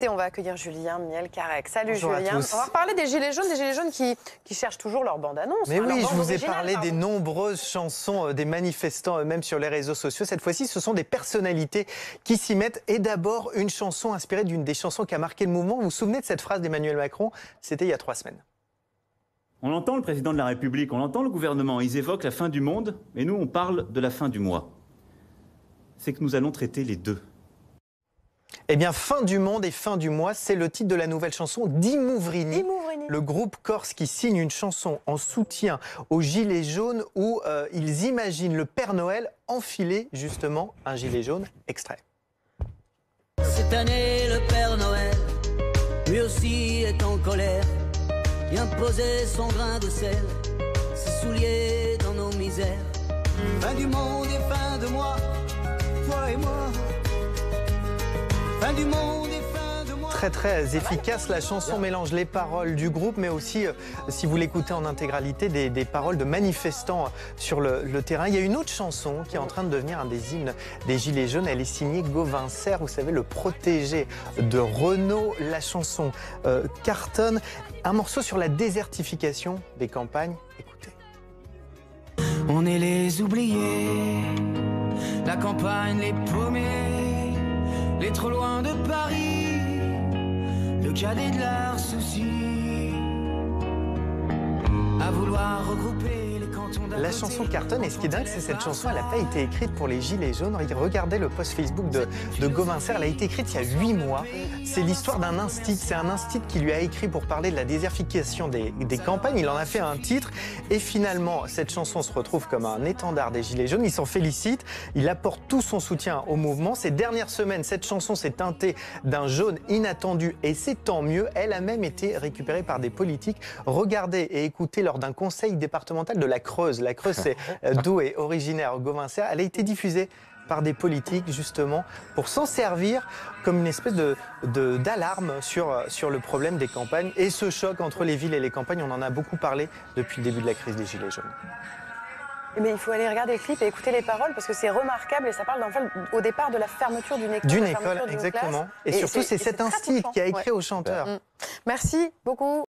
Et on va accueillir Julien Mielcarrec. Salut Bonjour Julien. à tous. On va reparler des Gilets jaunes qui cherchent toujours leur bande-annonce. Mais oui, je vous ai parlé des noms. nombreuses chansons des manifestants eux-mêmes sur les réseaux sociaux. Cette fois-ci, ce sont des personnalités qui s'y mettent. Et d'abord, une chanson inspirée d'une des chansons qui a marqué le mouvement. Vous vous souvenez de cette phrase d'Emmanuel Macron? C'était il y a 3 semaines. On entend le président de la République, on entend le gouvernement, ils évoquent la fin du monde, et nous on parle de la fin du mois. C'est que nous allons traiter les deux. Eh bien, fin du monde et fin du mois, c'est le titre de la nouvelle chanson d'Imouvrini, le groupe corse qui signe une chanson en soutien aux Gilets jaunes où ils imaginent le Père Noël enfiler justement un gilet jaune. Extrait. Cette année, le Père Noël, lui aussi est en colère. Vient poser son grain de sel, ses souliers dans nos misères. Fin du monde et fin de mois, toi et moi. Fin du monde et fin de mois. Très efficace, la chanson mélange les paroles du groupe mais aussi, si vous l'écoutez en intégralité, des paroles de manifestants sur le terrain. Il y a une autre chanson qui est en train de devenir un des hymnes des Gilets jaunes. Elle est signée Gauvin Serre, vous savez, le protégé de Renault. La chanson cartonne. Un morceau sur la désertification des campagnes. Écoutez. On est les oubliés, la campagne, les paumés, les trop loin de Paris, le cadet de leurs soucis, à vouloir regrouper les cantons d'un La côté, chanson cartonne et ce qui est dingue, c'est que cette chanson, elle n'a pas été écrite pour les Gilets jaunes. Regardez le post Facebook de Gauvin Serre, elle a été écrite il y a 8 mois. C'est l'histoire d'un instit, c'est un instit qui lui a écrit pour parler de la désertification des campagnes. Il en a fait un titre et finalement, cette chanson se retrouve comme un étendard des Gilets jaunes. Il s'en félicite, il apporte tout son soutien au mouvement. Ces dernières semaines, cette chanson s'est teintée d'un jaune inattendu et c'est tant mieux. Elle a même été récupérée par des politiques. Regardez et écoutez lors d'un conseil départemental de la Creuse. La Creuse, c'est d'où est originaire Gauvin Serre. Elle a été diffusée par des politiques justement pour s'en servir comme une espèce d'alarme sur le problème des campagnes. Et ce choc entre les villes et les campagnes, on en a beaucoup parlé depuis le début de la crise des Gilets jaunes. Mais il faut aller regarder le clip et écouter les paroles parce que c'est remarquable et ça parle au départ de la fermeture d'une école. D'une école, exactement. Classe. Et surtout, c'est cet très instinct touchant. qui a écrit au chanteur. Merci beaucoup.